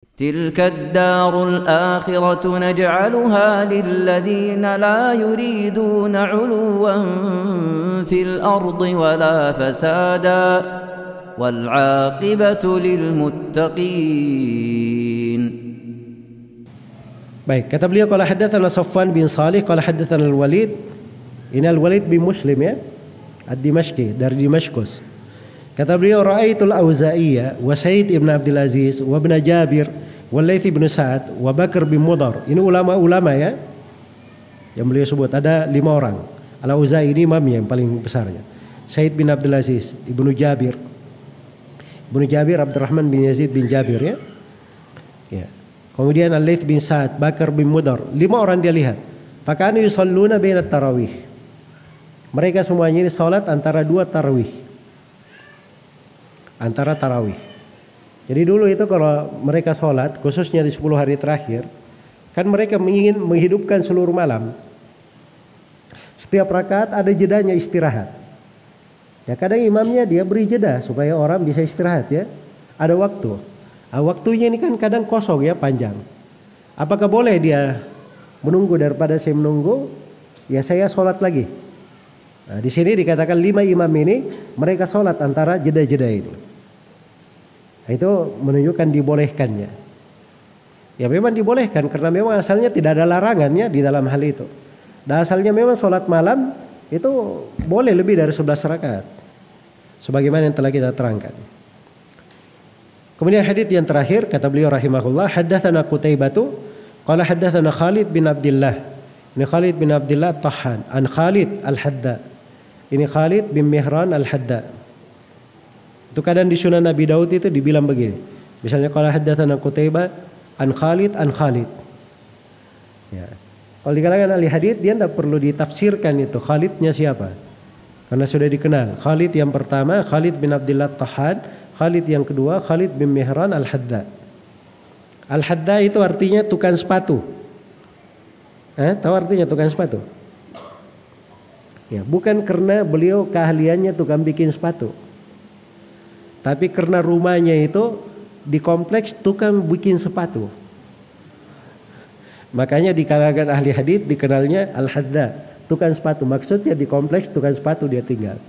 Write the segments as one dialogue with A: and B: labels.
A: تلك الدار الآخرة نجعلها للذين لا يريدون علوا في الأرض ولا فسادا والعاقبة للمتقين.
B: Baik, kata beliau qala haddatsana Safwan bin Salih qala haddatsana Al-Walid. Ini Al-Walid bin Muslim ya, Ad-Dimashqi, dari Damaskus. Kata beliau ra'aitul Auza'iyya wa Said ibn Abdul Aziz wa ibn Jabir wa Laits bin Sa'ad wa Bakar bin Mudhar. Ini ulama-ulama ya yang beliau sebut, ada 5 orang. Al-Auza'i ini imamnya yang paling besarnya. Said bin Abdul Aziz, Ibnu Jabir. Ibnu Jabir Abdurrahman bin Yazid bin Jabir ya. Ya. Kemudian Al-Laits bin Sa'ad, Bakar bin Mudhar. 5 orang dia lihat. Fakanu yusalluna bainat tarawih. Mereka semuanya ini salat antara 2 tarawih. Antara tarawih. Jadi dulu itu kalau mereka sholat, khususnya di 10 hari terakhir, kan mereka ingin menghidupkan seluruh malam. Setiap rakaat ada jedanya istirahat. Ya kadang imamnya dia beri jeda supaya orang bisa istirahat ya. Ada waktu. Waktunya ini kan kadang kosong ya, panjang. Apakah boleh dia menunggu daripada saya menunggu? Ya saya sholat lagi. Nah, di sini dikatakan 5 imam ini mereka sholat antara jeda-jeda ini. Itu menunjukkan dibolehkannya. Ya memang dibolehkan karena memang asalnya tidak ada larangannya di dalam hal itu. Dan asalnya memang sholat malam itu boleh lebih dari 11 rakaat. Sebagaimana yang telah kita terangkan. Kemudian hadits yang terakhir kata beliau rahimahullah, haddatsana Qutaibatu qala haddatsana Khalid bin Abdullah. Ini Khalid bin Abdullah Tahan an Khalid Al-Hadda. Ini Khalid bin Mihran Al-Hadda. Itu kadang di Sunan Abi Daud itu dibilang begini. Misalnya kalau haddatsana Qutaibah an Khalid an Khalid. Ya. Kalau di kalangan ahli hadits dia tidak perlu ditafsirkan itu Khalidnya siapa. Karena sudah dikenal. Khalid yang pertama Khalid bin Abdullah Tahan, Khalid yang kedua Khalid bin Mihran Al-Hadda. Al-Hadda itu artinya tukang sepatu. Tahu artinya tukang sepatu? Ya, bukan karena beliau keahliannya tukang bikin sepatu. Tapi karena rumahnya itu di kompleks tukang bikin sepatu. Makanya di kalangan ahli hadits dikenalnya Al-Hadda, tukang sepatu. Maksudnya di kompleks tukang sepatu dia tinggal.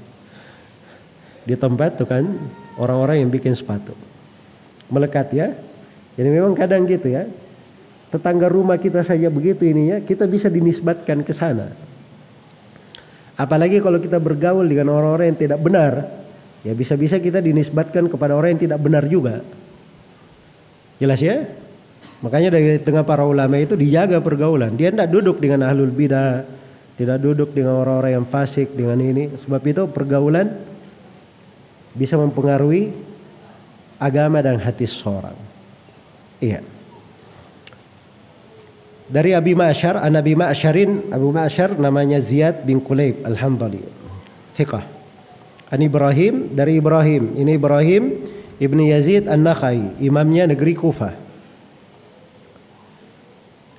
B: Di tempat tukang orang-orang yang bikin sepatu. Melekat ya. Jadi memang kadang gitu ya. Tetangga rumah kita saja begitu ininya, kita bisa dinisbatkan ke sana. Apalagi kalau kita bergaul dengan orang-orang yang tidak benar. Ya bisa-bisa kita dinisbatkan kepada orang yang tidak benar juga. Jelas ya? Makanya dari tengah para ulama itu dijaga pergaulan. Dia tidak duduk dengan ahlul bidah, tidak duduk dengan orang-orang yang fasik dengan ini. Sebab itu pergaulan bisa mempengaruhi agama dan hati seseorang. Iya. Dari Abi Ma'syar, an Abi Ma'syarin, Abu Ma'syar namanya Ziyad bin Kulayb Al-Hamdali. Thiqah. An Ibrahim, dari Ibrahim. Ini Ibrahim ibni Yazid An-Nakhai, imamnya negeri Kufah.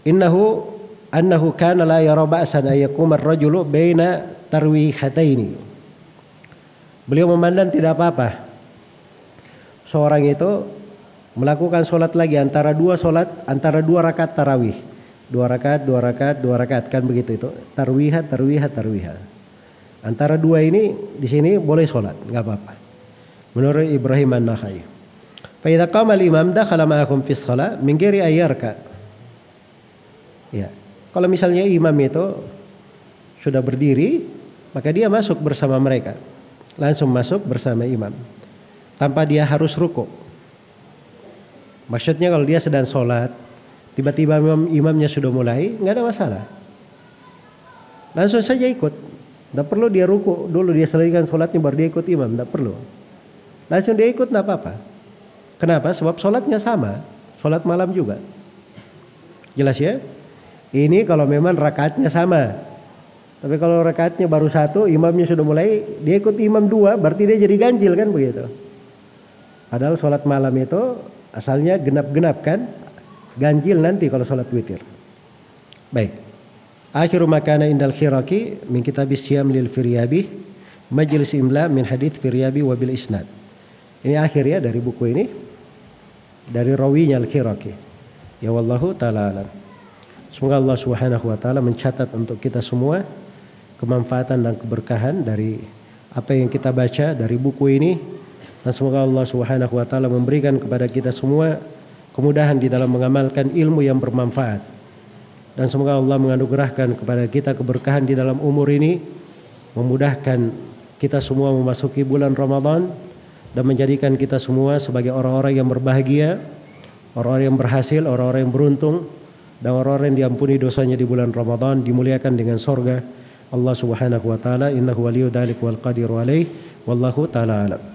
B: Annahu kana la yara ba'san ay yaquma ar-rajulu baina tarwihataini. Beliau memandang tidak apa-apa seorang itu melakukan sholat lagi antara 2 rakaat tarawih. 2 rakaat kan begitu itu. Tarwihat. Antara 2 ini di sini boleh sholat, nggak apa-apa. Menurut Ibrahim An-Nakhai. Fa idza qama al-imam dakhala ma'akum fi shalah min ghairi ayyarka. Ya. Kalau misalnya imam itu sudah berdiri, maka dia masuk bersama mereka. Langsung masuk bersama imam. Tanpa dia harus ruku. Maksudnya kalau dia sedang sholat, tiba-tiba imamnya sudah mulai, nggak ada masalah. Langsung saja ikut. Tidak perlu dia ruku dulu, dia selesaikan sholatnya baru dia ikut imam. Tidak perlu. Langsung dia ikut tidak apa-apa. Kenapa? Sebab sholatnya sama. Sholat malam juga. Jelas ya? Ini kalau memang rakaatnya sama. Tapi kalau rakaatnya baru 1, imamnya sudah mulai, dia ikut imam 2, berarti dia jadi ganjil kan begitu. Padahal sholat malam itu asalnya genap-genap kan. Ganjil nanti kalau sholat witir. Baik. Akhiru makana indal khiraki min kitabis siyam lil Firyabi majlis imla min hadits Firyabi wabil isnad. Ini akhir ya dari buku ini. dari rawinya Al-Khiraqi. Ya wallahu taala alam. Semoga Allah Subhanahu wa taala mencatat untuk kita semua kemanfaatan dan keberkahan dari apa yang kita baca dari buku ini, dan semoga Allah Subhanahu wa taala memberikan kepada kita semua kemudahan di dalam mengamalkan ilmu yang bermanfaat, dan semoga Allah menganugerahkan kepada kita keberkahan di dalam umur ini, memudahkan kita semua memasuki bulan Ramadan dan menjadikan kita semua sebagai orang-orang yang berbahagia, orang-orang yang berhasil, orang-orang yang beruntung, dan orang-orang yang diampuni dosanya di bulan Ramadan, dimuliakan dengan surga Allah Subhanahu wa taala. Innahu waliyyu dzalik wal qadiru alaih. Wallahu taala alam.